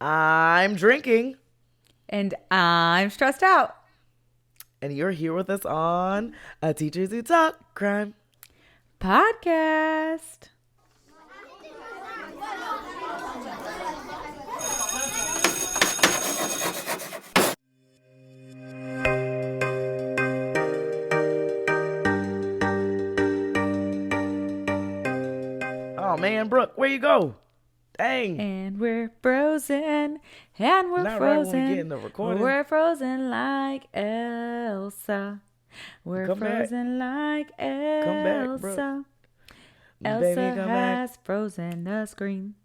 I'm drinking. And I'm stressed out. And you're here with us on A Teachers Who Talk Crime Podcast. Oh man, Brooke, where you go? Dang. And we're frozen. And we're Not frozen. right when we get in the recording. We're frozen like Elsa. We're Come back. frozen like Elsa. Come back, Brooke. Elsa Baby, come has back. frozen the screen.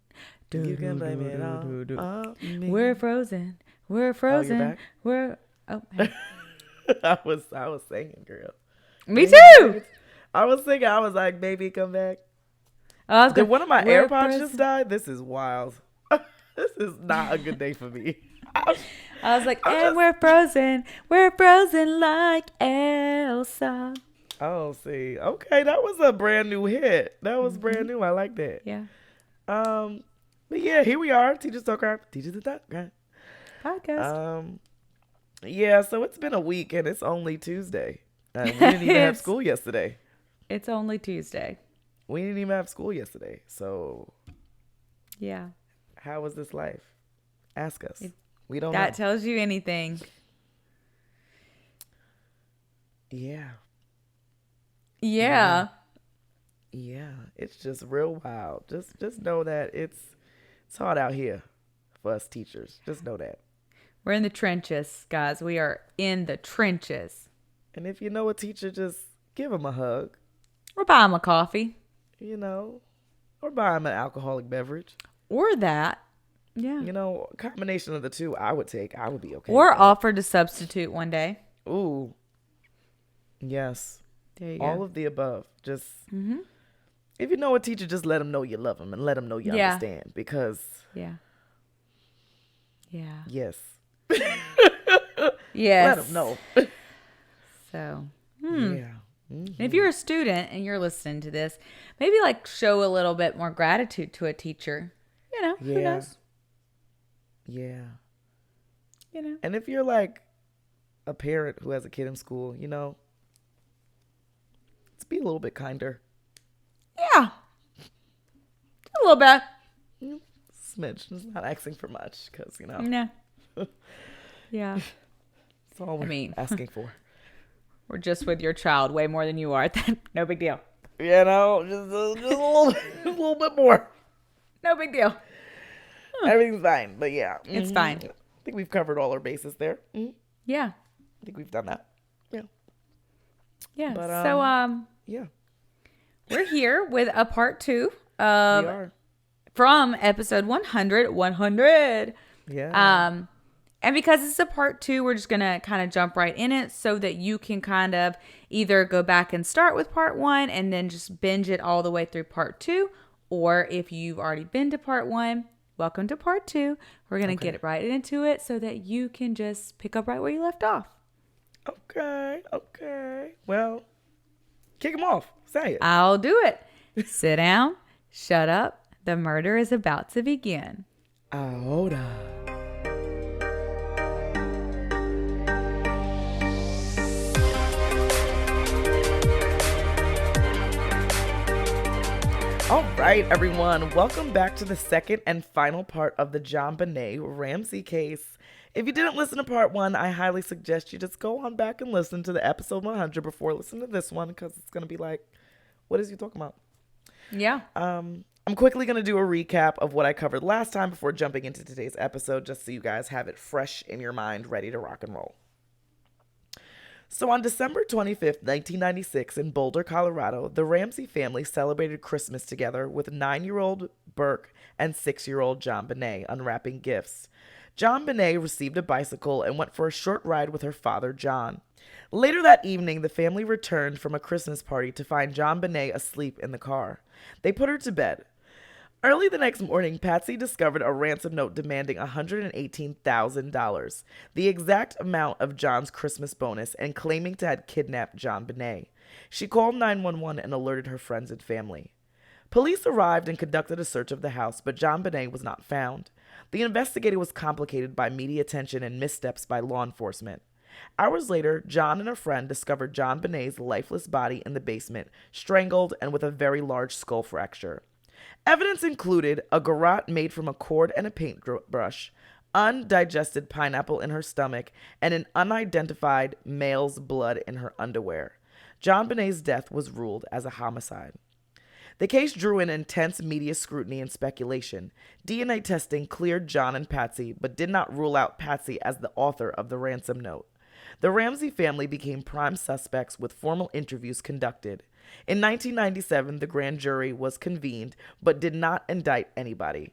You can blame it all on me. We're frozen. We're frozen. back? We're hey. I was singing, girl. Me too. I was singing. I was like, baby, come back. I was Did gonna- one of my we're AirPods frozen. just die? This is wild. This is not a good day for me. I was like, I'm and just- we're frozen. We're frozen like Elsa. Oh, see. Okay, that was a brand new hit. That was brand new. I like that. Yeah. But yeah, here we are. Teachers Talk Crime. Teachers Talk Crime. Podcast. Yeah, so it's been a week and it's only Tuesday. We didn't even have It's- school yesterday. It's only Tuesday. We didn't even have school yesterday. So Yeah. how was this life? Ask us. We don't That know. tells you anything. Yeah. Yeah. Yeah. It's just real wild. Just know that it's hard out here for us teachers. Just know that. We're in the trenches, guys. We are in the trenches. And if you know a teacher, just give them a hug, Or buy them a coffee. or buy them an alcoholic beverage. Or that. Yeah. A combination of the two I would take. I would be okay. Or with that. offer to substitute one day. Ooh. Yes. There you All go. of the above. Just if you know a teacher, just let them know you love them and let them know you Yeah. understand. Because Yeah. Yeah. yes, Yes. let them know. So, Yeah. And if you're a student and you're listening to this, maybe like show a little bit more gratitude to a teacher. Who Yeah. knows? Yeah. You know. And if you're like a parent who has a kid in school, let's be a little bit kinder. Yeah. A little bit. Smidge. Just not asking for much because, Yeah. Yeah. that's all we're I mean- asking for. We're just with your child way more than you are. No big deal. Just a little bit more. No big deal. Everything's fine. But yeah. It's fine. I think we've covered all our bases there. Yeah. I think we've done that. Yeah. Yeah. But, Yeah. We're here with a part 2 We of are. from episode 100. Yeah. And because it's a part 2, we're just going to kind of jump right in it so that you can kind of either go back and start with part 1 and then just binge it all the way through part 2. Or if you've already been to part 1, welcome to part 2. We're going to get right into it so that you can just pick up right where you left off. Okay. Well, kick him off. Say it. I'll do it. Sit down. Shut up. The murder is about to begin. Ahora. All right, everyone. Welcome back to the second and final part of the JonBenet Ramsey case. If you didn't listen to part 1, I highly suggest you just go on back and listen to the episode 100 before listening to this one because it's going to be like, what is he talking about? Yeah. I'm quickly going to do a recap of what I covered last time before jumping into today's episode, just so you guys have it fresh in your mind, ready to rock and roll. So on December 25th, 1996, in Boulder, Colorado, the Ramsey family celebrated Christmas together with 9-year-old Burke and 6-year-old JonBenet unwrapping gifts. JonBenet received a bicycle and went for a short ride with her father, John. Later that evening, the family returned from a Christmas party to find JonBenet asleep in the car. They put her to bed. Early the next morning, Patsy discovered a ransom note demanding $118,000, the exact amount of John's Christmas bonus, and claiming to have kidnapped JonBenet. She called 911 and alerted her friends and family. Police arrived and conducted a search of the house, but JonBenet was not found. The investigator was complicated by media attention and missteps by law enforcement. Hours later, John and a friend discovered JonBenét's lifeless body in the basement, strangled and with a very large skull fracture. Evidence included a garrote made from a cord and a paintbrush, undigested pineapple in her stomach, and an unidentified male's blood in her underwear. JonBenét's death was ruled as a homicide. The case drew in intense media scrutiny and speculation. DNA testing cleared John and Patsy, but did not rule out Patsy as the author of the ransom note. The Ramsey family became prime suspects with formal interviews conducted. In 1997, the grand jury was convened, but did not indict anybody.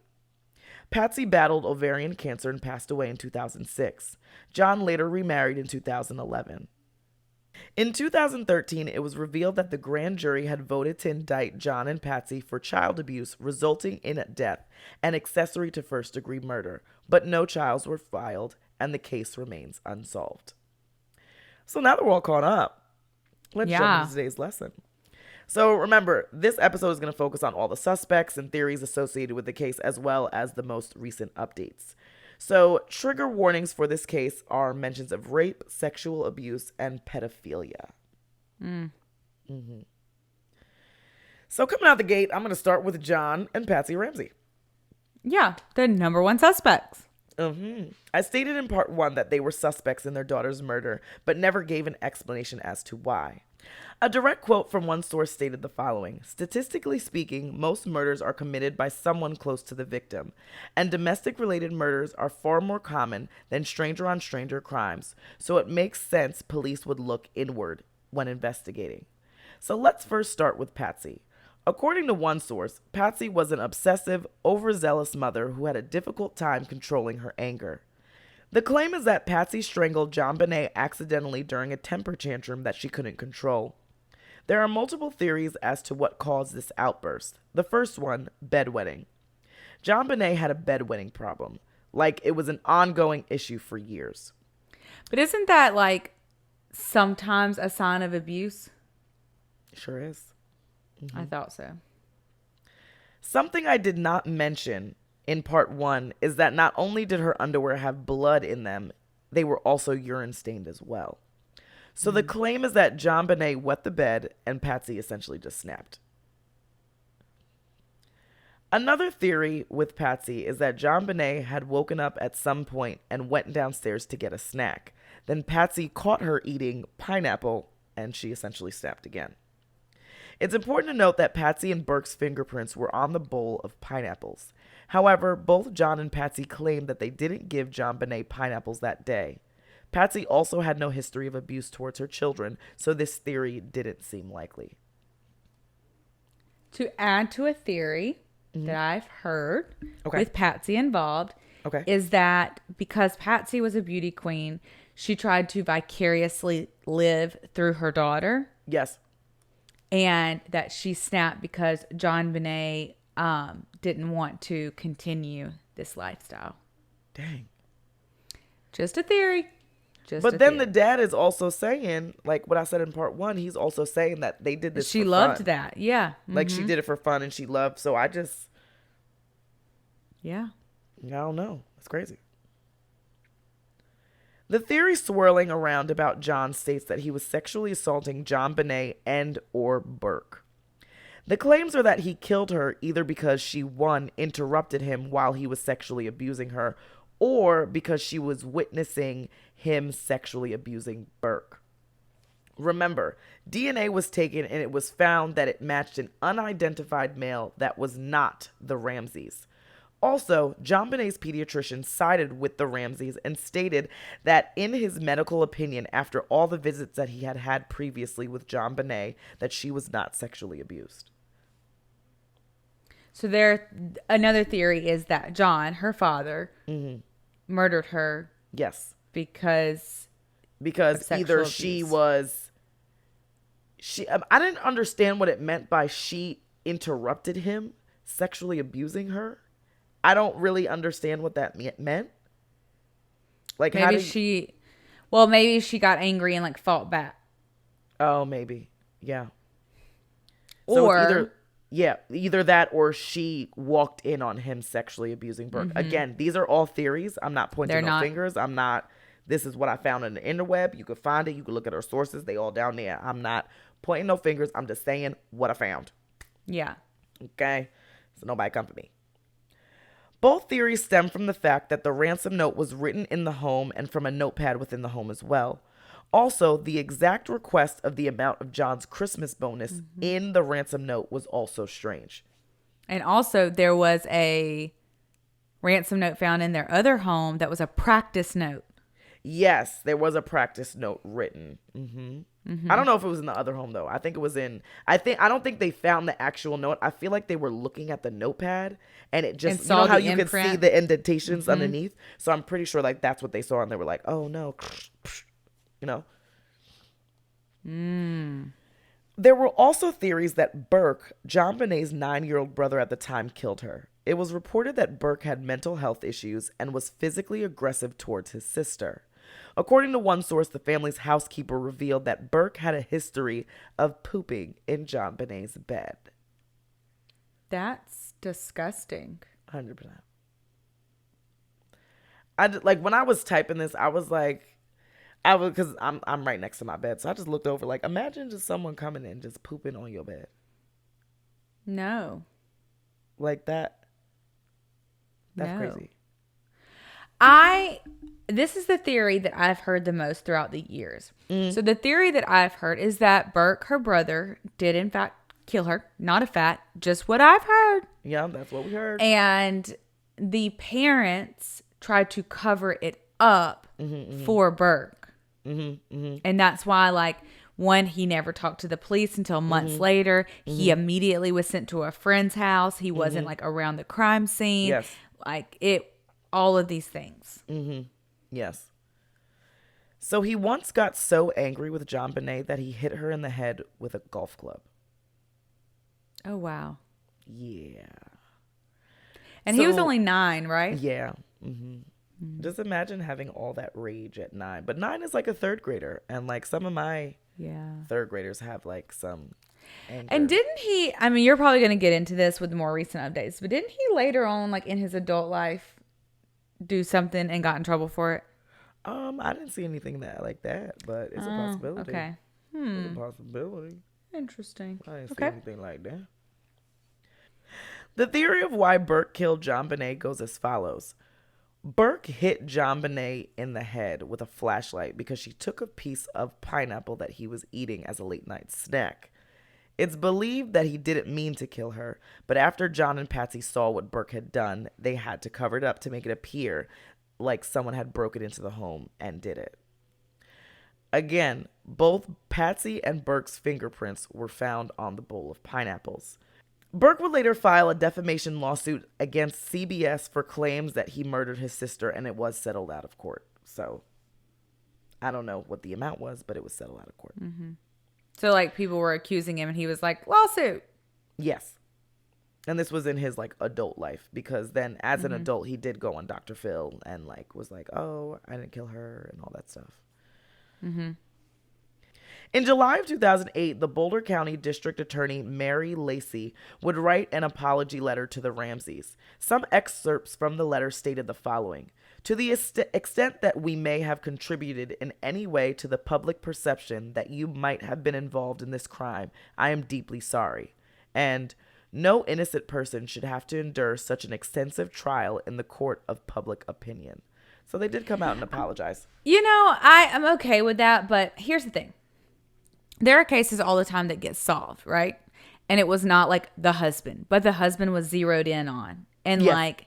Patsy battled ovarian cancer and passed away in 2006. John later remarried in 2011. In 2013, it was revealed that the grand jury had voted to indict John and Patsy for child abuse resulting in death and accessory to first-degree murder, but no charges were filed, and the case remains unsolved. So now that we're all caught up, let's jump into today's lesson. So remember, this episode is going to focus on all the suspects and theories associated with the case, as well as the most recent updates. So trigger warnings for this case are mentions of rape, sexual abuse, and pedophilia. So coming out the gate, I'm going to start with John and Patsy Ramsey. Yeah, the number one suspects. I stated in part 1 that they were suspects in their daughter's murder, but never gave an explanation as to why. A direct quote from one source stated the following: "Statistically speaking, most murders are committed by someone close to the victim, and domestic-related murders are far more common than stranger-on-stranger crimes, so it makes sense police would look inward when investigating." So let's first start with Patsy. According to one source, Patsy was an obsessive, overzealous mother who had a difficult time controlling her anger. The claim is that Patsy strangled JonBenet accidentally during a temper tantrum that she couldn't control. There are multiple theories as to what caused this outburst. The first one, bedwetting. JonBenet had a bedwetting problem, like it was an ongoing issue for years. But isn't that like sometimes a sign of abuse? Sure is. I thought so. Something I did not mention in part 1 is that not only did her underwear have blood in them, they were also urine stained as well. So the claim is that JonBenet wet the bed and Patsy essentially just snapped. Another theory with Patsy is that JonBenet had woken up at some point and went downstairs to get a snack. Then Patsy caught her eating pineapple and she essentially snapped again. It's important to note that Patsy and Burke's fingerprints were on the bowl of pineapples. However, both John and Patsy claimed that they didn't give JonBenet pineapples that day. Patsy also had no history of abuse towards her children, so this theory didn't seem likely. To add to a theory that I've heard with Patsy involved is that because Patsy was a beauty queen, she tried to vicariously live through her daughter. Yes. And that she snapped because JonBenet didn't want to continue this lifestyle. Dang. Just a theory. But then the dad is also saying, like what I said in part 1, he's also saying that they did this she for loved fun. that. Yeah. Like she did it for fun and she loved. So I don't know. It's crazy. The theory swirling around about John states that he was sexually assaulting JonBenet and or Burke. The claims are that he killed her either because she, 1, interrupted him while he was sexually abusing her, or because she was witnessing him sexually abusing Burke. Remember, DNA was taken and it was found that it matched an unidentified male that was not the Ramseys. Also, JonBenet's pediatrician sided with the Ramseys and stated that in his medical opinion, after all the visits that he had had previously with JonBenet, that she was not sexually abused. So another theory is that John, her father, murdered her. Yes. Because either she was... I didn't understand what it meant by she interrupted him sexually abusing her. I don't really understand what that meant. Like maybe maybe she got angry and like fought back. Oh, maybe. Yeah. Or Yeah, either that or she walked in on him sexually abusing Burke. Again, these are all theories. I'm not pointing no fingers. I'm not, this is what I found on the interweb. You could find it. You could look at our sources. They all down there. I'm not pointing no fingers. I'm just saying what I found. Yeah. Okay? So nobody come for me. Both theories stem from the fact that the ransom note was written in the home and from a notepad within the home as well. Also, the exact request of the amount of John's Christmas bonus in the ransom note was also strange. And also, there was a ransom note found in their other home that was a practice note. Yes, there was a practice note written. I don't know if it was in the other home, though. I think it was in... I don't think they found the actual note. I feel like they were looking at the notepad, and it just... You know how you could see the indentations underneath? So I'm pretty sure like that's what they saw, and they were like, oh, no... You know? There were also theories that Burke, JonBenét's 9-year-old brother at the time, killed her. It was reported that Burke had mental health issues and was physically aggressive towards his sister. According to one source, the family's housekeeper revealed that Burke had a history of pooping in JonBenét's bed. That's disgusting. 100%. Like when I was typing this, I was like, because I'm right next to my bed, so I just looked over like, imagine just someone coming in just pooping on your bed. No. Like that. That's crazy. This is the theory that I've heard the most throughout the years. So the theory that I've heard is that Burke, her brother, did in fact kill her. Not a fact, just what I've heard. Yeah, that's what we heard. And the parents tried to cover it up for Burke. And that's why, like, one, he never talked to the police until months later. He immediately was sent to a friend's house. He wasn't like around the crime scene. Yes. Like all of these things. Yes. So he once got so angry with JonBenet that he hit her in the head with a golf club. Oh, wow. Yeah. And he was only 9, right? Yeah. Just imagine having all that rage at 9. But 9 is like a 3rd grader. And like some of my 3rd graders have like some anger. And didn't he, I mean, you're probably going to get into this with more recent updates, but didn't he later on, like in his adult life, do something and got in trouble for it? I didn't see anything like that, but it's a possibility. Okay. It's a possibility. Interesting. I didn't see anything like that. The theory of why Burke killed JonBenet goes as follows. Burke hit JonBenet in the head with a flashlight because she took a piece of pineapple that he was eating as a late night snack. It's believed that he didn't mean to kill her, but after John and Patsy saw what Burke had done, they had to cover it up to make it appear like someone had broken into the home and did it. Again, both Patsy and Burke's fingerprints were found on the bowl of pineapples. Burke would later file a defamation lawsuit against CBS for claims that he murdered his sister, and it was settled out of court. So, I don't know what the amount was, but it was settled out of court. So, like, people were accusing him, and he was like, lawsuit. Yes. And this was in his, like, adult life, because then as an adult, he did go on Dr. Phil and, like, was like, oh, I didn't kill her and all that stuff. In July of 2008, the Boulder County District Attorney Mary Lacey would write an apology letter to the Ramseys. Some excerpts from the letter stated the following: to the extent that we may have contributed in any way to the public perception that you might have been involved in this crime, I am deeply sorry. And no innocent person should have to endure such an extensive trial in the court of public opinion. So they did come out and apologize. You know, I'm okay with that, but here's the thing. There are cases all the time that get solved, right? And it was not like the husband, but the husband was zeroed in on and like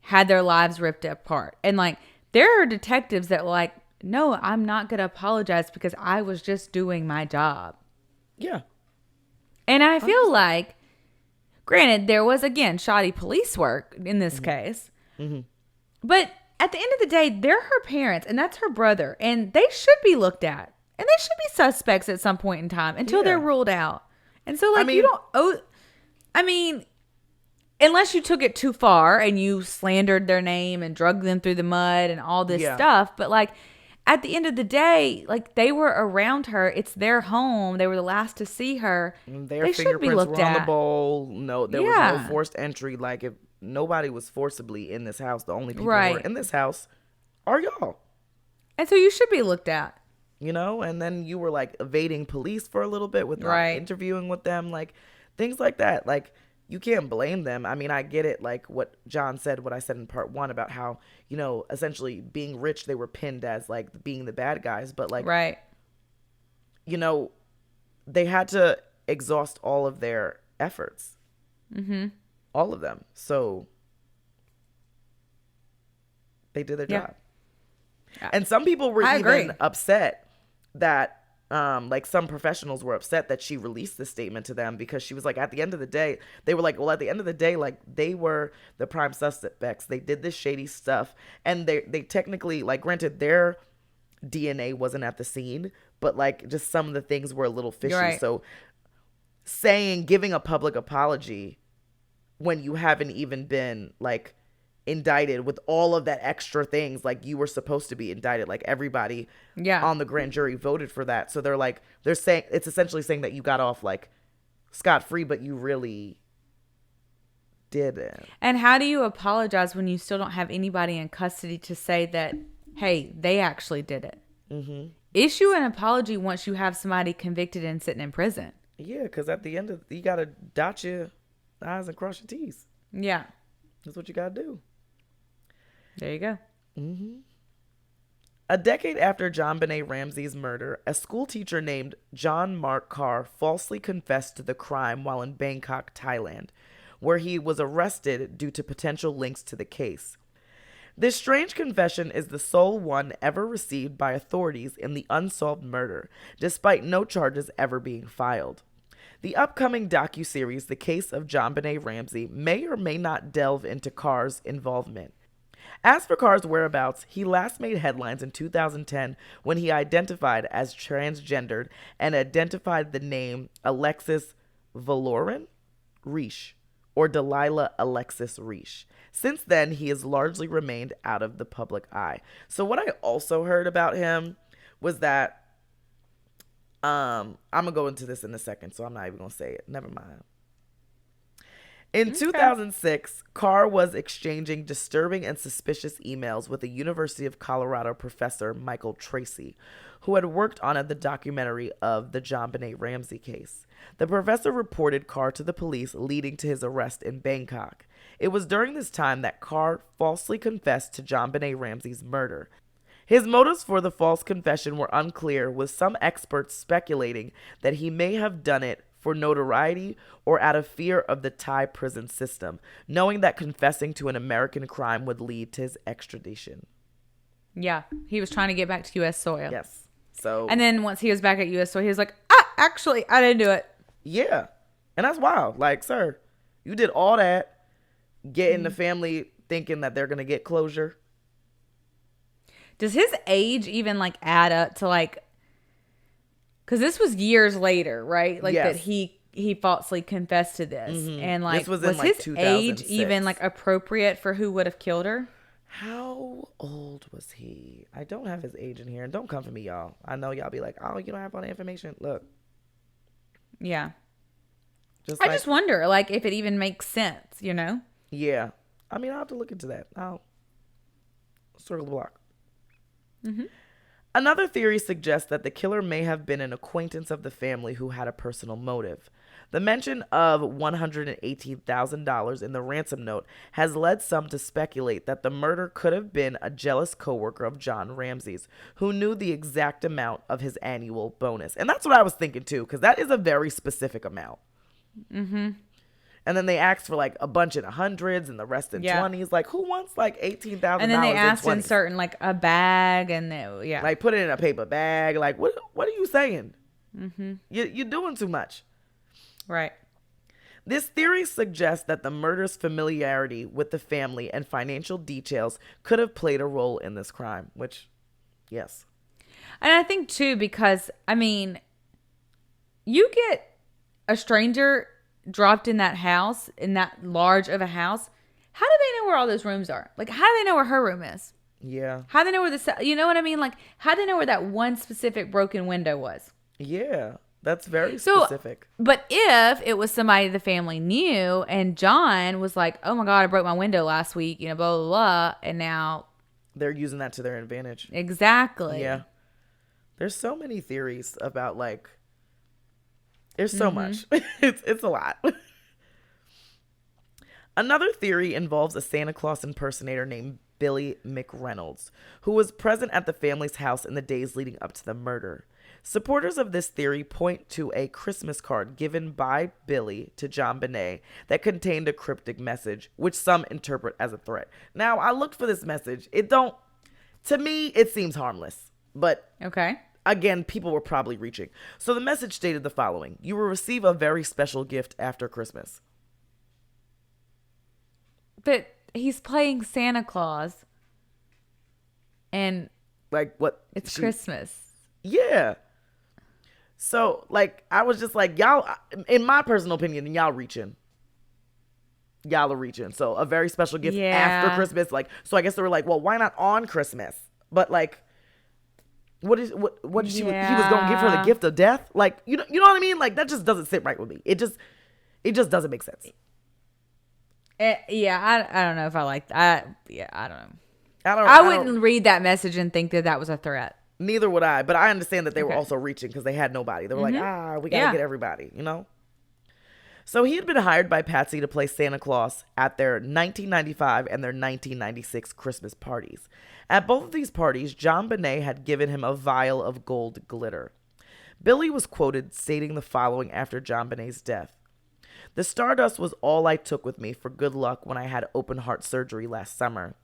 had their lives ripped apart. And like there are detectives that were like, no, I'm not going to apologize because I was just doing my job. Yeah. And I feel like, granted, there was, again, shoddy police work in this case. But at the end of the day, they're her parents and that's her brother. And they should be looked at. And they should be suspects at some point in time until they're ruled out. And so, like, you don't owe... I mean, unless you took it too far and you slandered their name and drugged them through the mud and all this stuff. But, like, at the end of the day, like, they were around her. It's their home. They were the last to see her. Their They should be fingerprints looked were on the at. bowl. No, there was no Yeah. forced entry. Like, if nobody was forcibly in this house, the only people who Right. were in this house are y'all. And so you should be looked at. You know, and then you were like evading police for a little bit with not Right. interviewing with them, like things like that. Like, you can't blame them. I mean, I get it, like what John said, what I said in part 1 about how, you know, essentially being rich, they were pinned as like being the bad guys, but like, Right. you know, they had to exhaust all of their efforts. All of them. So they did their Yeah. job. And some people were I even agree. upset that, like some professionals were upset that she released this statement to them, because she was like, at the end of the day, they were like, well, at the end of the day, like, they were the prime suspects. They did this shady stuff. And they technically, like, granted, their DNA wasn't at the scene, but like just some of the things were a little fishy. You're right. So giving a public apology when you haven't even been like indicted with all of that extra things, like you were supposed to be indicted, like everybody Yeah. on the grand jury voted for that. So they're saying it's essentially saying that you got off like scot-free, but you really didn't. And how do you apologize when you still don't have anybody in custody to say that, hey, they actually did it? Issue an apology once you have somebody convicted and sitting in prison. Yeah, because at the end of you gotta dot your I's and cross your T's. Yeah. That's what you gotta do. There you go. A decade after JonBenet Ramsey's murder, a school teacher named John Mark Carr falsely confessed to the crime while in Bangkok, Thailand, where he was arrested due to potential links to the case. This strange confession is the sole one ever received by authorities in the unsolved murder, despite no charges ever being filed. The upcoming docuseries, The Case of JonBenet Ramsey, may or may not delve into Carr's involvement. As for Carr's whereabouts, he last made headlines in 2010 when he identified as transgendered and identified the name Alexis Valoran Reish, or Delilah Alexis Reish. Since then, he has largely remained out of the public eye. So what I also heard about him was that, I'm going to go into this in a second, so I'm not even going to say it. Never mind. In 2006, Carr was exchanging disturbing and suspicious emails with a University of Colorado professor, Michael Tracy, who had worked on the documentary of the JonBenet Ramsey case. The professor reported Carr to the police, leading to his arrest in Bangkok. It was during this time that Carr falsely confessed to JonBenet Ramsey's murder. His motives for the false confession were unclear, with some experts speculating that he may have done it for notoriety or out of fear of the Thai prison system, knowing that confessing to an American crime would lead to his extradition. Yeah. He was trying to get back to U.S. soil. Yes. So, And then once he was back at U.S. soil, he was like, actually, I didn't do it. yeah. And that's wild. Like, sir, you did all that, getting the family thinking that they're going to get closure. Does his age even like add up to like, because this was years later, right? Like Yes. that he falsely confessed to this, and like This was in, like, his age 2006. even like appropriate for who would have killed her? How old was he? I don't have his age in here. And don't come for me, y'all. I know y'all be like, oh, you don't have all the information. Look. Yeah, Just I like, just wonder like if it even makes sense, you know? yeah. I mean, I'll have to look into that. I'll circle the block. Another theory suggests that the killer may have been an acquaintance of the family who had a personal motive. The mention of $118,000 in the ransom note has led some to speculate that the murder could have been a jealous coworker of John Ramsey's, who knew the exact amount of his annual bonus. And that's what I was thinking too, because that is a very specific amount. And then they asked for like a bunch in the hundreds and the rest in 20s. Like, who wants like $18,000? And then they asked to in 20s? insert in like a bag, and yeah, Like, put it in a paper bag. Like, what are you saying? You're doing too much. right. This theory suggests that the murder's familiarity with the family and financial details could have played a role in this crime, which, yes. And I think too, because I mean, you get a stranger dropped in that house, in that large of a house. How do they know where all those rooms are? Like, how do they know where her room is? Yeah. How they know where you know what I mean? Like, how they know where that one specific broken window was? Yeah. That's very So, specific. but if it was somebody the family knew and John was like, oh my God, I broke my window last week, blah, blah, blah. And now. They're using that to their advantage. Exactly. Yeah. There's so many theories about there's so much. It's a lot. Another theory involves a Santa Claus impersonator named Billy McReynolds, who was present at the family's house in the days leading up to the murder. Supporters of this theory point to a Christmas card given by Billy to JonBenet that contained a cryptic message, which some interpret as a threat. Now, I looked for this message. To me, it seems harmless. But okay. Again, people were probably reaching. So the message stated the following: you will receive a very special gift after Christmas. But he's playing Santa Claus. And What? It's Christmas. Yeah. So, I was just like, y'all, in my personal opinion, y'all reaching. Y'all are reaching. So, a very special gift after Christmas. So I guess they were like, well, why not on Christmas? But, what he was going to give her the gift of death? You know what I mean? That just doesn't sit right with me. It just doesn't make sense. I don't know if I like that. I don't know. I wouldn't read that message and think that was a threat. Neither would I, but I understand that they were also reaching because they had nobody. They were we got to get everybody, So he had been hired by Patsy to play Santa Claus at their 1995 and their 1996 Christmas parties. At both of these parties, JonBenet had given him a vial of gold glitter. Billy was quoted stating the following after JonBenet's death: "The stardust was all I took with me for good luck when I had open heart surgery last summer.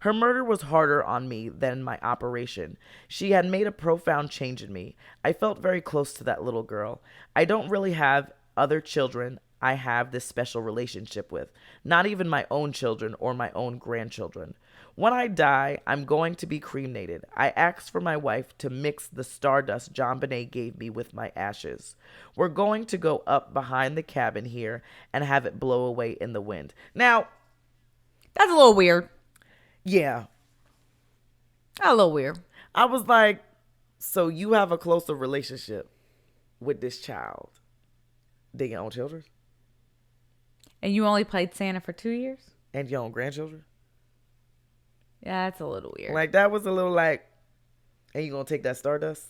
Her murder was harder on me than my operation. She had made a profound change in me. I felt very close to that little girl. I don't really have other children I have this special relationship with, not even my own children or my own grandchildren. When I die, I'm going to be cremated. I asked for my wife to mix the stardust JonBenet gave me with my ashes. We're going to go up behind the cabin here and have it blow away in the wind." Now, that's a little weird. Yeah. A little weird. I was like, so you have a closer relationship with this child than your own children? And you only played Santa for 2 years? And your own grandchildren? Yeah, that's a little weird. That was a little and you gonna take that stardust?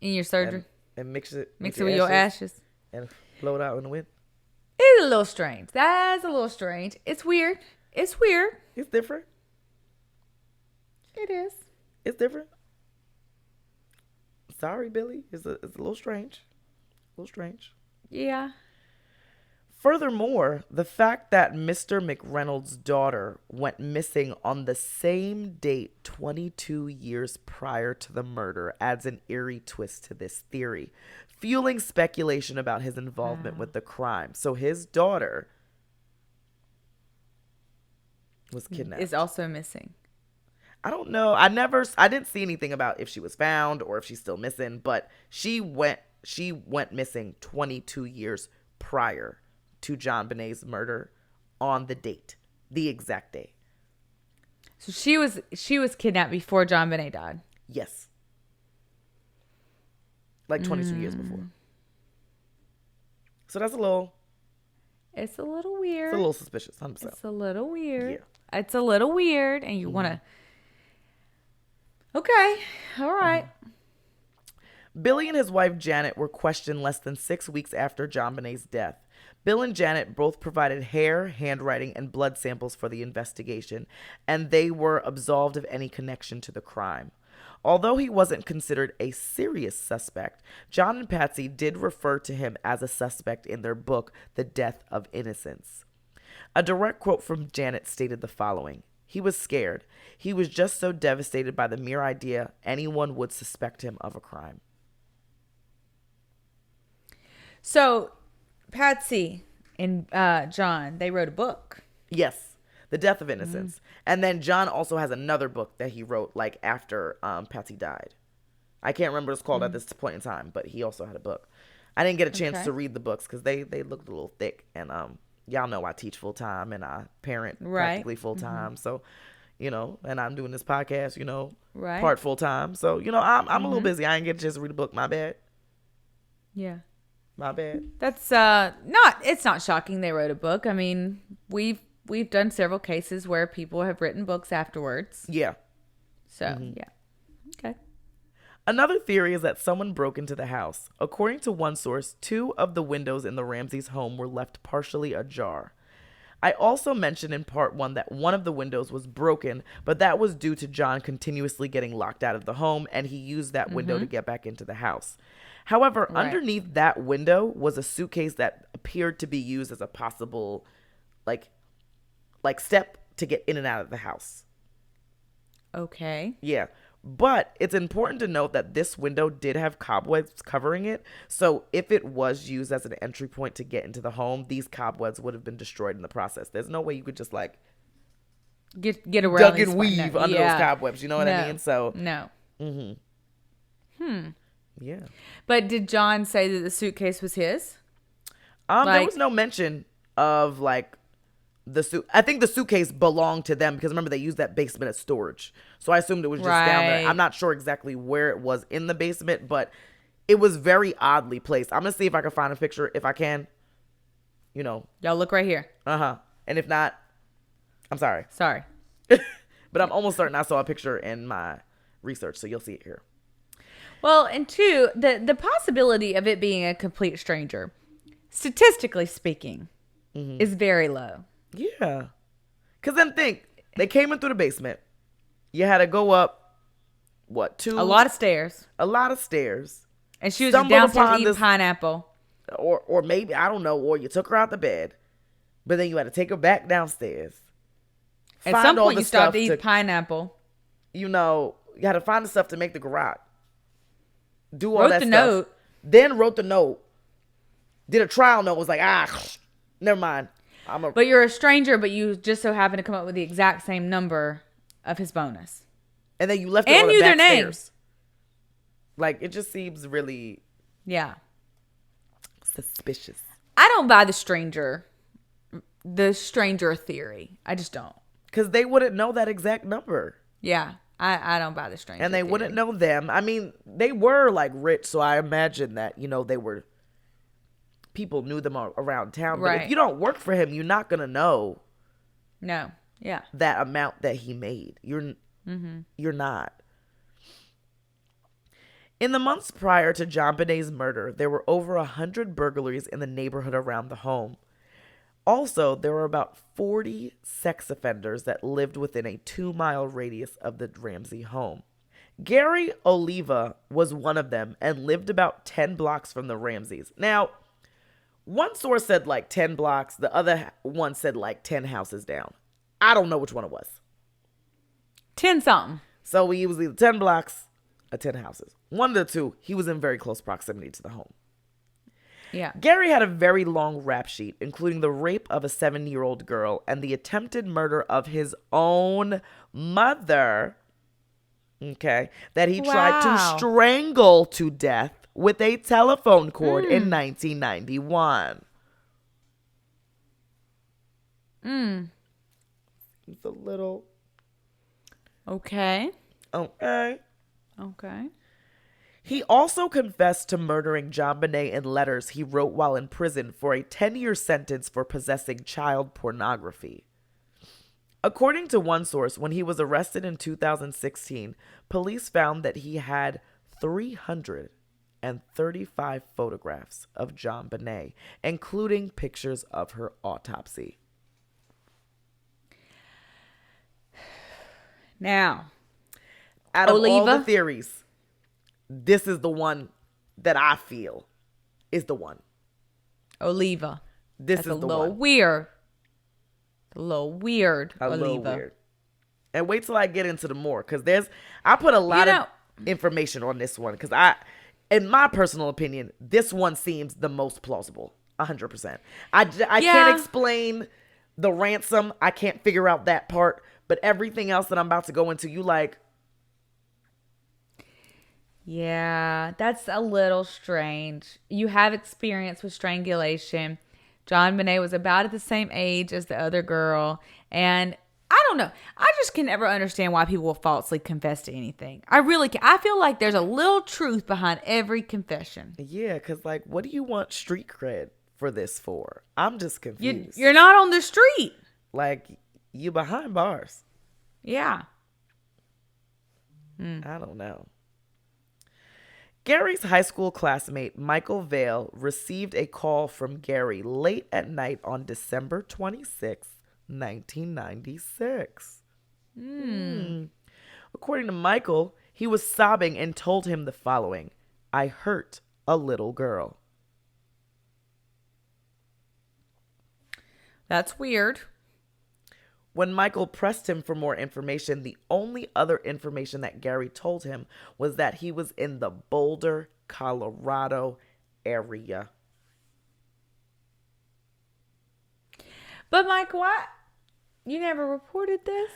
In your surgery? And mix it with your ashes? And blow it out in the wind? It's a little strange. That's a little strange. It's weird. It's weird. It's different. It is. It's different. Sorry, Billy. It's a little strange. A little strange. Yeah. Furthermore, the fact that Mr. McReynolds' daughter went missing on the same date 22 years prior to the murder adds an eerie twist to this theory, fueling speculation about his involvement with the crime. So his daughter was kidnapped. Is also missing. I don't know. I didn't see anything about if she was found or if she's still missing, but she went missing 22 years prior to JonBenet's murder on the exact date. So she was kidnapped before JonBenet died. Yes. 22 years before. So that's a little. It's a little weird. It's a little suspicious. 100%. It's a little weird. Yeah. It's a little weird, and you want to. Okay. All right. Billy and his wife Janet were questioned less than 6 weeks after JonBenet's death. Bill and Janet both provided hair, handwriting, and blood samples for the investigation, and they were absolved of any connection to the crime. Although he wasn't considered a serious suspect, John and Patsy did refer to him as a suspect in their book, The Death of Innocence. A direct quote from Janet stated the following: "He was scared. He was just so devastated by the mere idea anyone would suspect him of a crime." So, Patsy and John, they wrote a book. Yes, The Death of Innocence. And then John also has another book that he wrote after Patsy died. I can't remember what it's called at this point in time, but he also had a book. I didn't get a chance to read the books because they looked a little thick. And y'all know I teach full time and I parent practically full time. So, and I'm doing this podcast, Right. part full time. So, I'm a little busy. I ain't get a chance to read a book. My bad. Yeah. My bad. That's it's not shocking they wrote a book. I mean, we've done several cases where people have written books afterwards. Yeah. So, yeah. Okay. Another theory is that someone broke into the house. According to one source, 2 of the windows in the Ramseys' home were left partially ajar. I also mentioned in part 1 that one of the windows was broken, but that was due to John continuously getting locked out of the home, and he used that window to get back into the house. However, underneath that window was a suitcase that appeared to be used as a possible, like step to get in and out of the house. Okay. Yeah. But it's important to note that this window did have cobwebs covering it. So if it was used as an entry point to get into the home, these cobwebs would have been destroyed in the process. There's no way you could just get around duck and weave under those cobwebs. You know what I mean? So no. Yeah. But did John say that the suitcase was his? There was no mention of the suit. I think the suitcase belonged to them because remember they used that basement as storage. So I assumed it was just down there. I'm not sure exactly where it was in the basement, but it was very oddly placed. I'm gonna see if I can find a picture. If I can, Y'all look right here. And if not, I'm sorry. Sorry. But I'm almost certain I saw a picture in my research, so you'll see it here. Well, and 2, the possibility of it being a complete stranger, statistically speaking, is very low. Yeah. Because then think, they came in through the basement. You had to go up, a lot of stairs. A lot of stairs. And she was just downstairs eating pineapple. Or maybe, I don't know, or you took her out the bed. But then you had to take her back downstairs. At some point, you stopped to eat pineapple. You had to find the stuff to make the garage. Do all wrote that the stuff. Note. Then wrote the note. Did a trial note. Was like, never mind. But you're a stranger, but you just so happen to come up with the exact same number of his bonus. And then you left it and on the knew their back names. Stairs. It just seems really suspicious. I don't buy the stranger theory. I just don't. Because they wouldn't know that exact number. Yeah. I don't buy the stranger And they theory. wouldn't know them. I mean, they were rich, so I imagine that, they were, people knew them around town. But if you don't work for him, you're not going to know. No. Yeah. That amount that he made. You're not. In the months prior to JonBenet's murder, there were over 100 burglaries in the neighborhood around the home. Also, there were about 40 sex offenders that lived within a 2-mile radius of the Ramsey home. Gary Oliva was one of them and lived about 10 blocks from the Ramseys. Now, one source said 10 blocks. The other one said 10 houses down. I don't know which one it was. 10 something. So he was either 10 blocks or 10 houses. One of the two, he was in very close proximity to the home. Yeah. Gary had a very long rap sheet, including the rape of a 7-year-old girl and the attempted murder of his own mother, that he tried to strangle to death with a telephone cord in 1991. It's a little... Okay. Okay. Okay. He also confessed to murdering JonBenet in letters he wrote while in prison for a 10-year sentence for possessing child pornography. According to one source, when he was arrested in 2016, police found that he had 335 photographs of JonBenet, including pictures of her autopsy. Now, out of all the theories, this is the one that I feel is the one. Oliva. This That's is the one. A little weird. A little weird. And wait till I get into the more, because I put a lot of information on this one, because in my personal opinion, this one seems the most plausible. 100%. I can't explain the ransom. I can't figure out that part, but everything else that I'm about to go into, Yeah, that's a little strange. You have experience with strangulation. JonBenet was about at the same age as the other girl. And I don't know. I just can never understand why people will falsely confess to anything. I really can. I feel like there's a little truth behind every confession. Yeah, because, like, what do you want street cred for this for? I'm just confused. You're not on the street. Like, you behind bars. Yeah. I don't know. Gary's high school classmate, Michael Vale, received a call from Gary late at night on December 26, 1996. According to Michael, he was sobbing and told him the following: "I hurt a little girl." That's weird. When Michael pressed him for more information, the only other information that Gary told him was that he was in the Boulder, Colorado area. But Mike, why? You never reported this?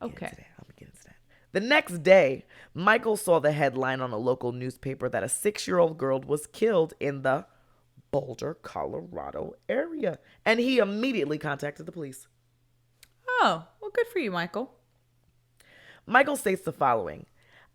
I'm gonna get into that. The next day, Michael saw the headline on a local newspaper that a 6-year-old girl was killed in the Boulder, Colorado area, and he immediately contacted the police. Oh, well, good for you, Michael. Michael states the following: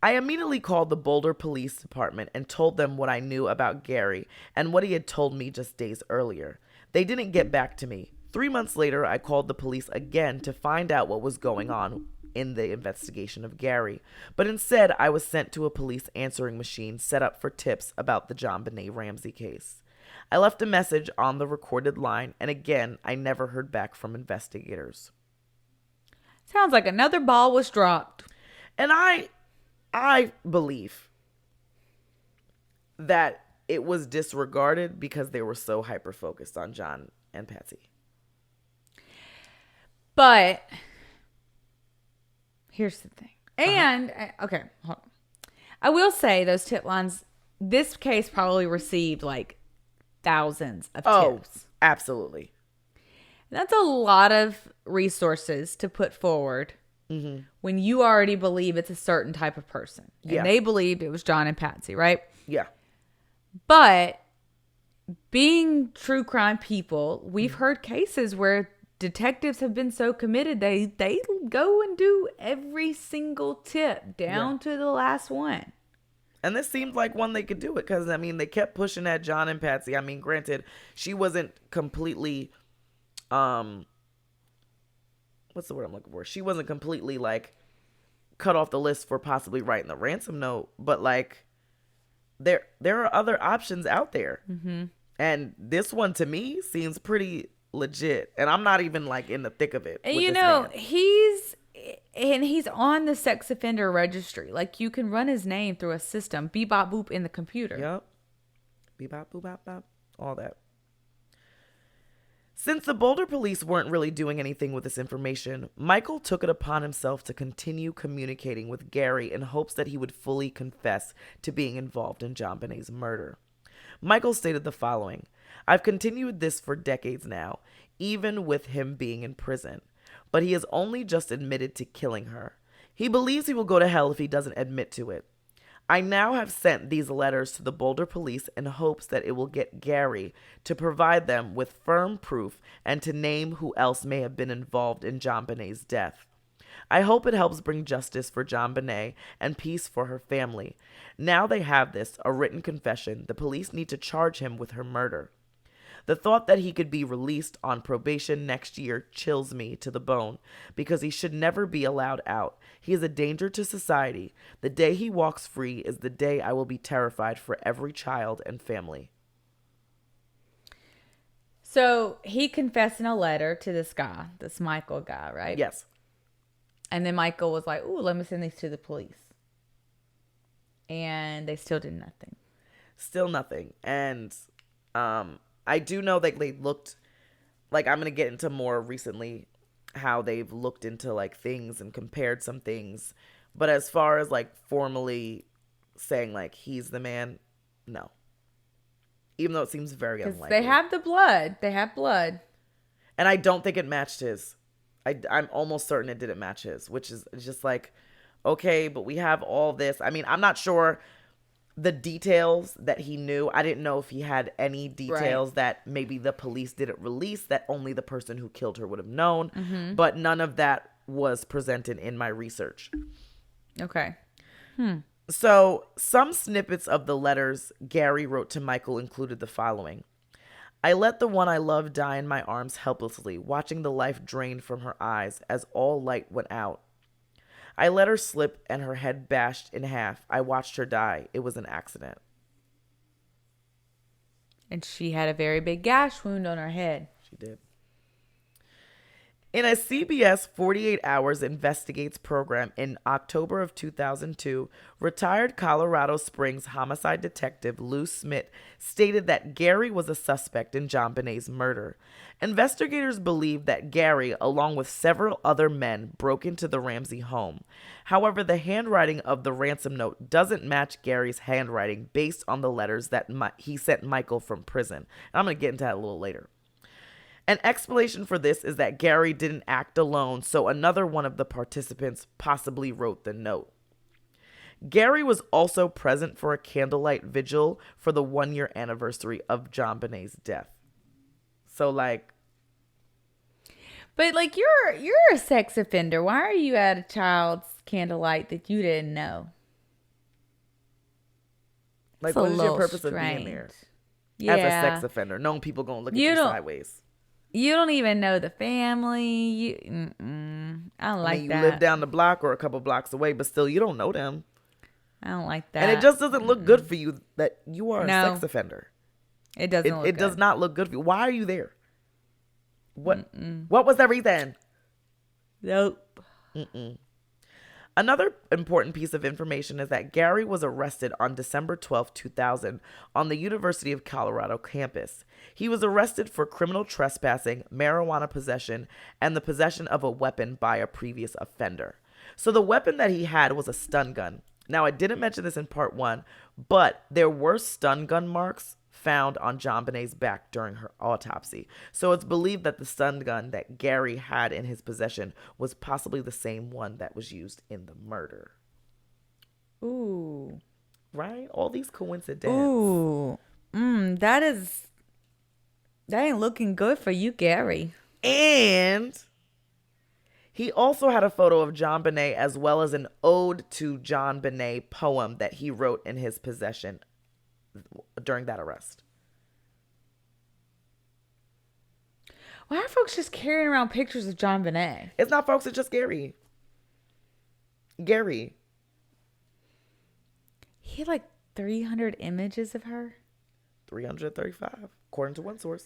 "I immediately called the Boulder Police Department and told them what I knew about Gary and what he had told me just days earlier. They didn't get back to me. 3 months later, I called the police again to find out what was going on in the investigation of Gary, but instead I was sent to a police answering machine set up for tips about the JonBenet Ramsey case. I left a message on the recorded line, and again, I never heard back from investigators." Sounds like another ball was dropped. And I believe that it was disregarded because they were so hyper-focused on John and Patsy. But here's the thing. And, okay, hold on. I will say those tip lines, this case probably received like thousands of tips. Absolutely. That's a lot of resources to put forward when you already believe it's a certain type of person. And they believed it was John and Patsy, right? Yeah. But being true crime people, we've heard cases where detectives have been so committed, they go and do every single tip down to the last one. And this seemed like one they could do it because, I mean, they kept pushing at John and Patsy. I mean, granted, she wasn't completely, what's the word I'm looking for? She wasn't completely, like, cut off the list for possibly writing the ransom note. But, like, there are other options out there. Mm-hmm. And this one, to me, seems pretty legit. And I'm not even, like, in the thick of it. And, you know, he's on the sex offender registry. Like, you can run his name through a system. Bebop boop in the computer. Yep. Bebop boop bop bop. All that. Since the Boulder police weren't really doing anything with this information, Michael took it upon himself to continue communicating with Gary in hopes that he would fully confess to being involved in JonBenet's murder. Michael stated the following: "I've continued this for decades now, even with him being in prison. But he has only just admitted to killing her. He believes he will go to hell if he doesn't admit to it. I now have sent these letters to the Boulder police in hopes that it will get Gary to provide them with firm proof and to name who else may have been involved in JonBenet's death. I hope it helps bring justice for JonBenet and peace for her family. Now they have this, a written confession. The police need to charge him with her murder. The thought that he could be released on probation next year chills me to the bone because he should never be allowed out. He is a danger to society. The day he walks free is the day I will be terrified for every child and family." So he confessed in a letter to this guy, this Michael guy, right? Yes. And then Michael was like, "Ooh, let me send these to the police." And they still did nothing. Still nothing. And I do know that they looked, like, I'm going to get into more recently how they've looked into, like, things and compared some things. But as far as, like, formally saying, like, he's the man, no. Even though it seems very unlikely. They have the blood. They have blood. And I don't think it matched his. I'm almost certain it didn't match his, which is just like, okay, but we have all this. I mean, I'm not sure. the details that he knew. I didn't know if he had any details Right. that maybe the police didn't release that only the person who killed her would have known. Mm-hmm. But none of that was presented in my research. Okay. So some snippets of the letters Gary wrote to Michael included the following. I let the one I loved die in my arms helplessly, watching the life drain from her eyes as all light went out. I let her slip and her head bashed in half. I watched her die. It was an accident. And she had a very big gash wound on her head. She did. In a CBS 48 Hours Investigates program in October of 2002, retired Colorado Springs homicide detective Lou Smith stated that Gary was a suspect in JonBenét's murder. Investigators believe that Gary, along with several other men, broke into the Ramsey home. However, the handwriting of the ransom note doesn't match Gary's handwriting based on the letters that he sent Michael from prison. And I'm going to get into that a little later. An explanation for this is that Gary didn't act alone, so another one of the participants possibly wrote the note. Gary was also present for a candlelight vigil for the 1-year anniversary of JonBenét's death. So, like... But, like, you're a sex offender. Why are you at a child's candlelight that you didn't know? Like, It's a what is your little purpose strange. of being there? Yeah. As a sex offender, knowing people gonna look at you sideways. You don't even know the family. I don't like You that. live down the block or a couple blocks away, but still, you don't know them. I don't like that. And it just doesn't look good for you that you are a No. sex offender. It doesn't look It good. does not look good for you. Why are you there? What was the reason? Nope. Another important piece of information is that Gary was arrested on December 12, 2000 on the University of Colorado campus. He was arrested for criminal trespassing, marijuana possession, and the possession of a weapon by a previous offender. So the weapon that he had was a stun gun. Now, I didn't mention this in part 1, but there were stun gun marks found on JonBenét's back during her autopsy. So it's believed that the stun gun that Gary had in his possession was possibly the same one that was used in the murder. Ooh. Right? All these coincidences. Ooh. That ain't looking good for you, Gary. And he also had a photo of JonBenet as well as an ode to JonBenet poem that he wrote in his possession during that arrest. Why are folks just carrying around pictures of JonBenet? It's not folks, it's just Gary. Gary. He had like 300 images of her. 335, according to one source.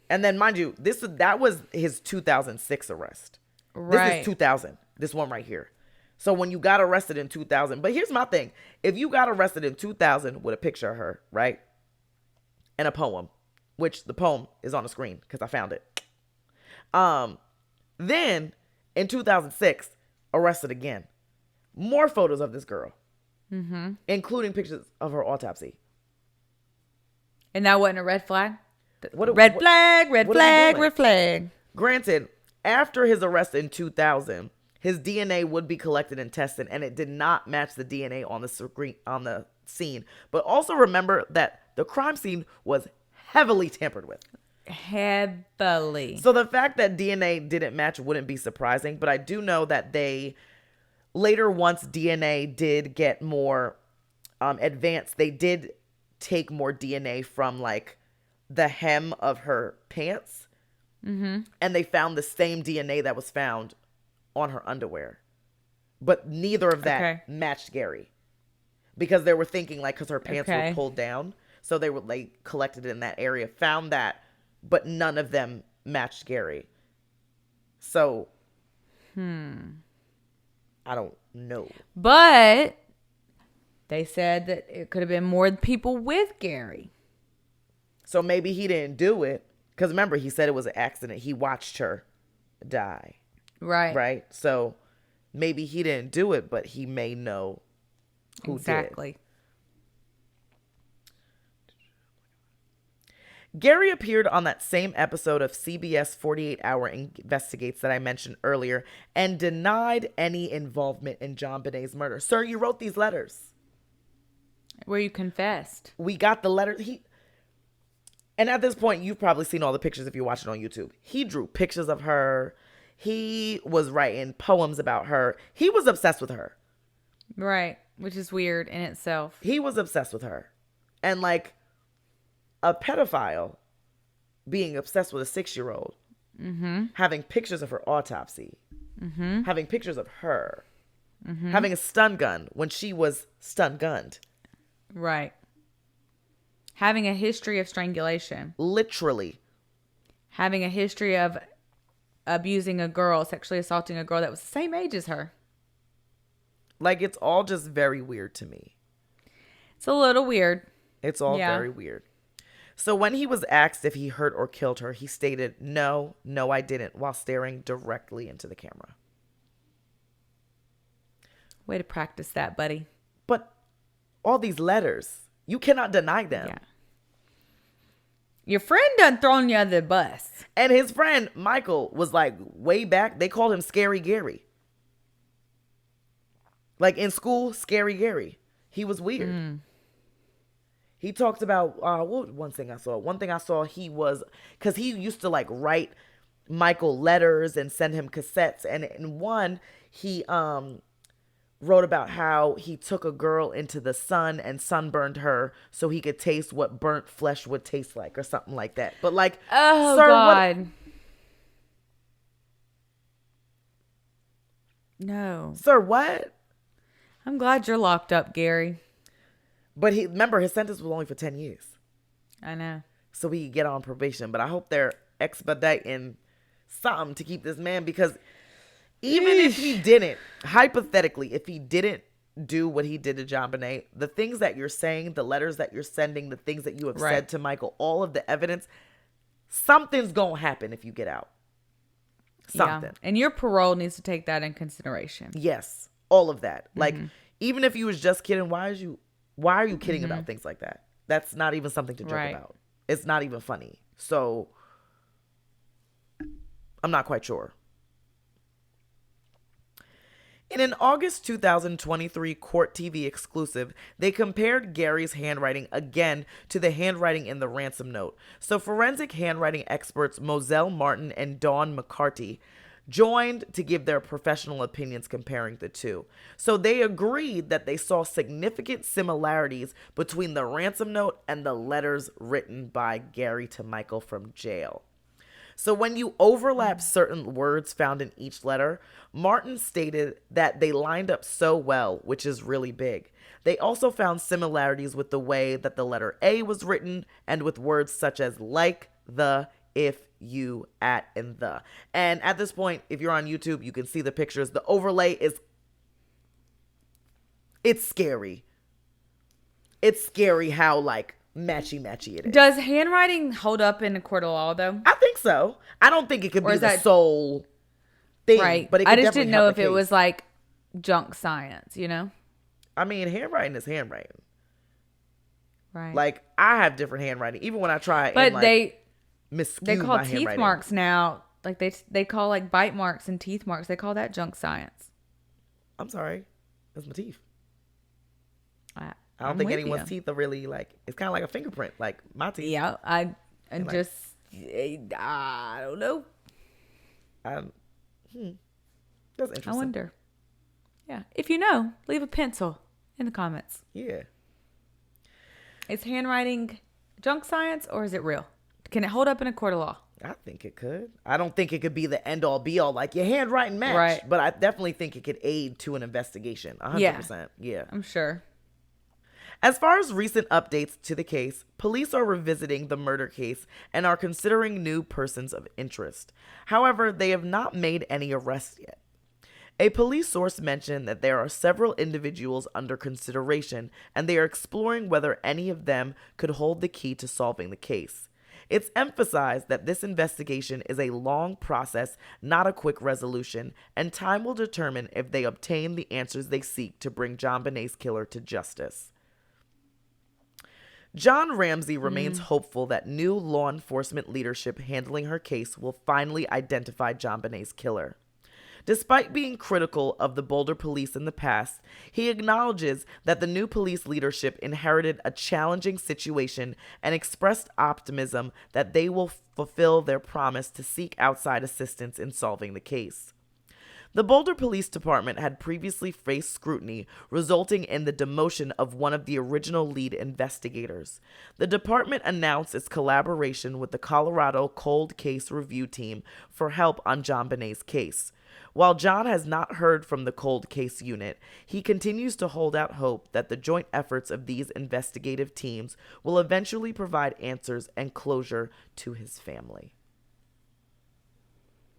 And then, mind you, that was his 2006 arrest. Right. This is 2000. This one right here. So when you got arrested in 2000, but here's my thing. If you got arrested in 2000 with a picture of her, right? And a poem, which the poem is on the screen because I found it. Then in 2006, arrested again. More photos of this girl, including pictures of her autopsy. And that wasn't a red flag? What Red are flag. we doing? Flag. Granted, after his arrest in 2000, his DNA would be collected and tested, and it did not match the DNA on the scene. But also remember that the crime scene was heavily tampered with. Heavily. So the fact that DNA didn't match wouldn't be surprising, but I do know that they later, once DNA did get more advanced, they did take more DNA from like the hem of her pants, and they found the same DNA that was found on her underwear, but neither of that matched Gary, because they were thinking like because her pants were pulled down, so they were like collected in that area, found that, but none of them matched Gary. So I don't know, but they said that it could have been more people with Gary. so maybe he didn't do it, because remember he said it was an accident. He watched her die. Right. So maybe he didn't do it, but he may know who Exactly. did. Gary appeared on that same episode of CBS 48 Hour Investigates that I mentioned earlier and denied any involvement in JonBenét's murder. Sir, you wrote these letters. Where you confessed. We got the letter. And at this point, you've probably seen all the pictures if you're watching on YouTube. He drew pictures of her. He was writing poems about her. He was obsessed with her. Right. Which is weird in itself. He was obsessed with her. And like a pedophile being obsessed with a 6-year-old, having pictures of her autopsy, having pictures of her, having a stun gun when she was stun gunned. Right. Having a history of strangulation. Literally. Having a history of abusing a girl, sexually assaulting a girl that was the same age as her. Like, it's all just very weird to me. It's a little weird. It's all very weird. So when he was asked if he hurt or killed her, he stated, no, I didn't, while staring directly into the camera. Way to practice that, buddy. But all these letters, you cannot deny them. Yeah. Your friend done thrown you under the bus. And his friend, Michael, was like, way back, they called him Scary Gary. Like in school, Scary Gary. He was weird. He talked about, one thing I saw, he was, because he used to like write Michael letters and send him cassettes. And in one, he wrote about how he took a girl into the sun and sunburned her so he could taste what burnt flesh would taste like or something like that. But like, oh, sir, God. No. Sir, what? I'm glad you're locked up, Gary. But remember, his sentence was only for 10 years. I know. So he could get on probation. But I hope they're expediting something to keep this man, because even if he didn't, hypothetically, if he didn't do what he did to JonBenet, the things that you're saying, the letters that you're sending, the things that you have said to Michael, all of the evidence, something's going to happen if you get out. Something. Yeah. And your parole needs to take that in consideration. Yes. All of that. Like, even if you was just kidding, why are you kidding about things like that? That's not even something to joke about. It's not even funny. So I'm not quite sure. In an August 2023 Court TV exclusive, they compared Gary's handwriting again to the handwriting in the ransom note. So forensic handwriting experts Moselle Martin and Dawn McCarty joined to give their professional opinions comparing the two. So they agreed that they saw significant similarities between the ransom note and the letters written by Gary to Michael from jail. So when you overlap certain words found in each letter, Martin stated that they lined up so well, which is really big. They also found similarities with the way that the letter A was written and with words such as like, the, if, you, at, and the. And at this point, if you're on YouTube, you can see the pictures. The overlay it's scary. It's scary how like matchy it is. Does handwriting hold up in a court of law though? I think so. I don't think it could be the sole thing. Right. But it I could just didn't know definitely help if the it was case. like junk science, you know? I mean, handwriting is handwriting. Right. Like, I have different handwriting. Even when I try but and like they call my teeth handwriting. marks now. Like they call like bite marks and teeth marks. They call that junk science. I'm sorry. That's my teeth. I I'm don't think with anyone's you. teeth are really like, it's kind of like a fingerprint, like my teeth. Yeah, I like- just I don't know. That's interesting. I wonder. Yeah, if you know, leave a pencil in the comments. Yeah. Is handwriting junk science or is it real? Can it hold up in a court of law? I think it could. I don't think it could be the end all be all, like your handwriting match. Right. But I definitely think it could aid to an investigation. 100%. Yeah. I'm sure. As far as recent updates to the case, police are revisiting the murder case and are considering new persons of interest. However, they have not made any arrests yet. A police source mentioned that there are several individuals under consideration and they are exploring whether any of them could hold the key to solving the case. It's emphasized that this investigation is a long process, not a quick resolution, and time will determine if they obtain the answers they seek to bring JonBenet's killer to justice. John Ramsey remains hopeful that new law enforcement leadership handling her case will finally identify JonBenet's killer. Despite being critical of the Boulder police in the past, he acknowledges that the new police leadership inherited a challenging situation and expressed optimism that they will fulfill their promise to seek outside assistance in solving the case. The Boulder Police Department had previously faced scrutiny, resulting in the demotion of one of the original lead investigators. The department announced its collaboration with the Colorado Cold Case Review Team for help on JonBenet's case. While John has not heard from the Cold Case Unit, he continues to hold out hope that the joint efforts of these investigative teams will eventually provide answers and closure to his family.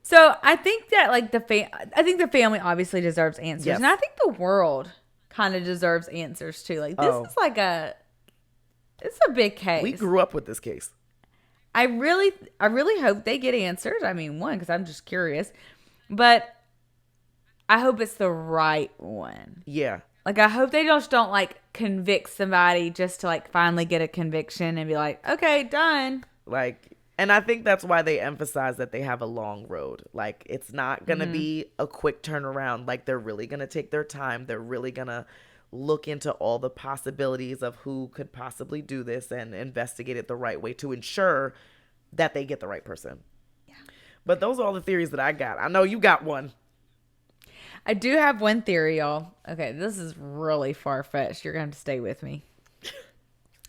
So I think that like I think the family obviously deserves answers, Yes. and I think the world kind of deserves answers too. Like this is like it's a big case. We grew up with this case. I really hope they get answers. I mean, one, because I'm just curious, but I hope it's the right one. Yeah. Like I hope they just don't like convict somebody just to like finally get a conviction and be like, okay, done. Like, and I think that's why they emphasize that they have a long road. Like, it's not going to be a quick turnaround. Like, they're really going to take their time. They're really going to look into all the possibilities of who could possibly do this and investigate it the right way to ensure that they get the right person. Yeah. But those are all the theories that I got. I know you got one. I do have one theory, y'all. Okay, this is really far-fetched. You're going to have to stay with me.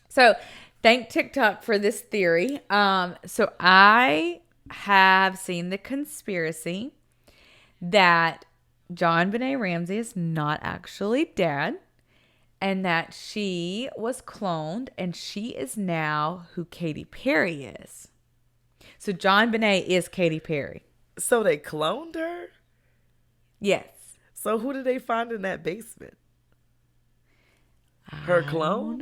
So, thank TikTok for this theory. So I have seen the conspiracy that JonBenet Ramsey is not actually dead and that she was cloned and she is now who Katy Perry is. So JonBenet is Katy Perry. So they cloned her? Yes. So who did they find in that basement? Her clone?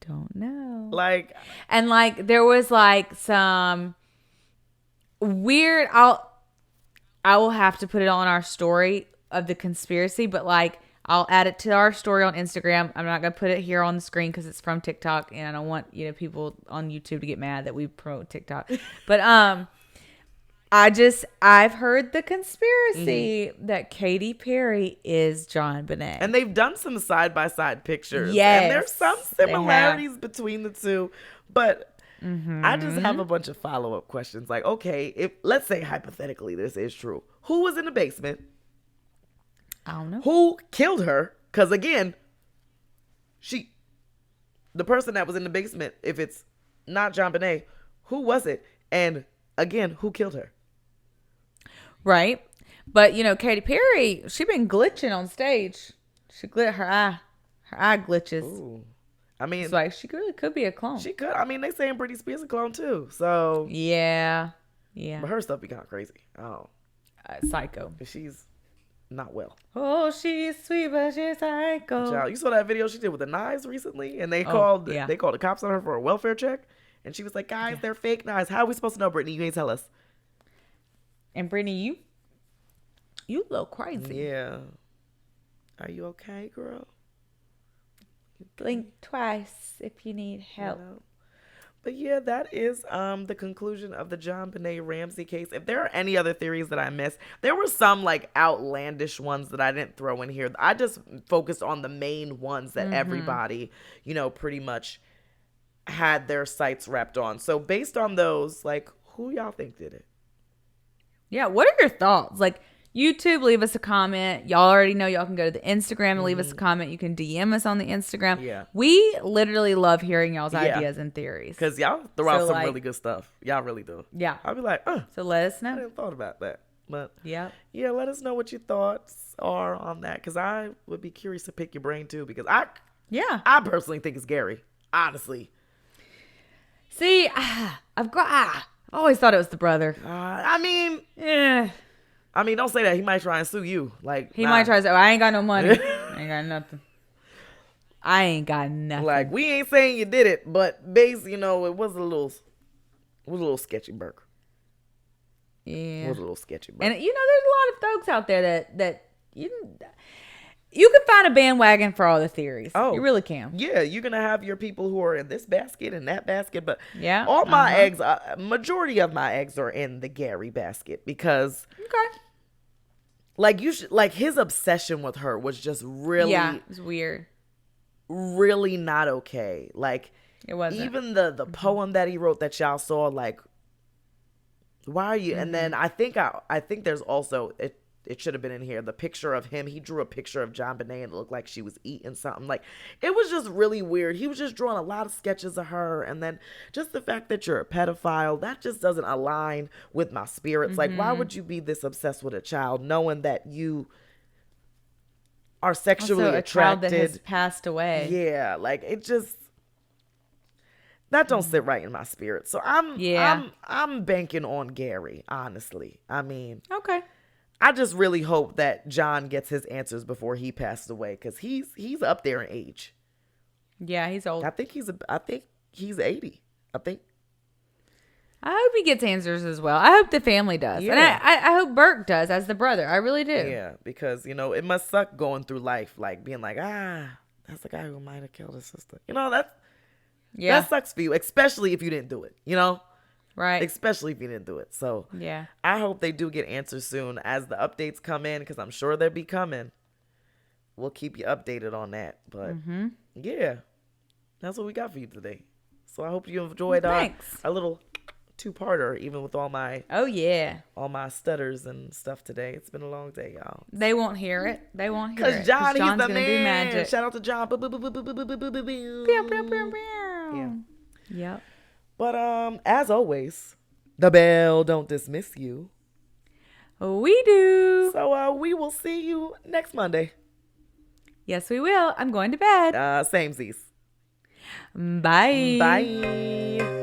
Don't know. Like, and like there was like some weird I will have to put it on our story of the conspiracy, but like I'll add it to our story on Instagram. I'm not gonna put it here on the screen because it's from TikTok and I don't want people on YouTube to get mad that we promote TikTok. But I've heard the conspiracy that Katy Perry is JonBenet. And they've done some side-by-side pictures. Yes, and there's some similarities between the two. But I just have a bunch of follow-up questions. Like, okay, if let's say hypothetically this is true. Who was in the basement? I don't know. Who killed her? Because again, the person that was in the basement, if it's not JonBenet, who was it? And again, who killed her? Right. But, Katy Perry, she been glitching on stage. She her eye glitches. Ooh. I mean, it's like she really could be a clone. She could. I mean, they saying Britney Spears a clone too. So yeah. But her stuff be kind of crazy. Oh, psycho. She's not well. Oh, she's sweet, but she's psycho. Child, you saw that video she did with the knives recently, and they called the cops on her for a welfare check, and she was like, "Guys, they're fake knives. How are we supposed to know, Britney? You ain't tell us." And Britney, you a little crazy. Yeah. Are you okay, girl? Blink twice if you need help. But yeah, that is the conclusion of the JonBenet Ramsey case. If there are any other theories that I missed, there were some like outlandish ones that I didn't throw in here. I just focused on the main ones that everybody, pretty much had their sights wrapped on. So based on those, like, who y'all think did it? Yeah, what are your thoughts? Like, YouTube, leave us a comment. Y'all already know y'all can go to the Instagram and leave us a comment. You can DM us on the Instagram. Yeah. We literally love hearing y'all's ideas and theories. Because y'all throw out some really good stuff. Y'all really do. Yeah. I'll be like, so let us know. I didn't thought about that. But yeah, let us know what your thoughts are on that. Because I would be curious to pick your brain too. Because I personally think it's Gary. Honestly. See, I've always thought it was the brother. I mean, don't say that. He might try and sue you. Like he might try to say, I ain't got no money. I ain't got nothing. I ain't got nothing. Like, we ain't saying you did it, but basically, it was a little sketchy, Burke. Yeah. It was a little sketchy, Burke. And there's a lot of folks out there that You can find a bandwagon for all the theories. Oh, you really can. Yeah, you're gonna have your people who are in this basket and that basket, but Yeah, all my eggs, majority of my eggs are in the Gary basket because, Okay. like, his obsession with her was just really, It's weird. really not okay. Like, It wasn't. even the poem that he wrote that y'all saw, like, why are you? And then I think there's also it should have been in here. The picture of him, he drew a picture of JonBenet and it looked like she was eating something. Like, it was just really weird. He was just drawing a lot of sketches of her. And then just the fact that you're a pedophile, that just doesn't align with my spirits. Like, why would you be this obsessed with a child knowing that you are sexually also, a child attracted? that has passed away. Yeah, like, it just, that don't sit right in my spirit. So I'm banking on Gary, honestly. I mean, Okay. I just really hope that John gets his answers before he passes away, because he's up there in age. Yeah, he's old. I think he's 80. I think. I hope he gets answers as well. I hope the family does. Yeah. And I hope Burke does as the brother. I really do. Yeah, because it must suck going through life like being like, that's the guy who might have killed his sister. That sucks for you, especially if you didn't do it. Right. Especially if you didn't do it. So Yeah. I hope they do get answers soon as the updates come in, because I'm sure they'll be coming. We'll keep you updated on that. But yeah, that's what we got for you today. So I hope you enjoyed our little two-parter, even with all my stutters and stuff today. It's been a long day, y'all. They won't hear it. They won't hear it. Because John, he's the gonna man. do magic. Shout out to John. Yeah. Yep. But as always, the bell don't dismiss you. We do. So we will see you next Monday. Yes, we will. I'm going to bed. Samesies. Bye. Bye.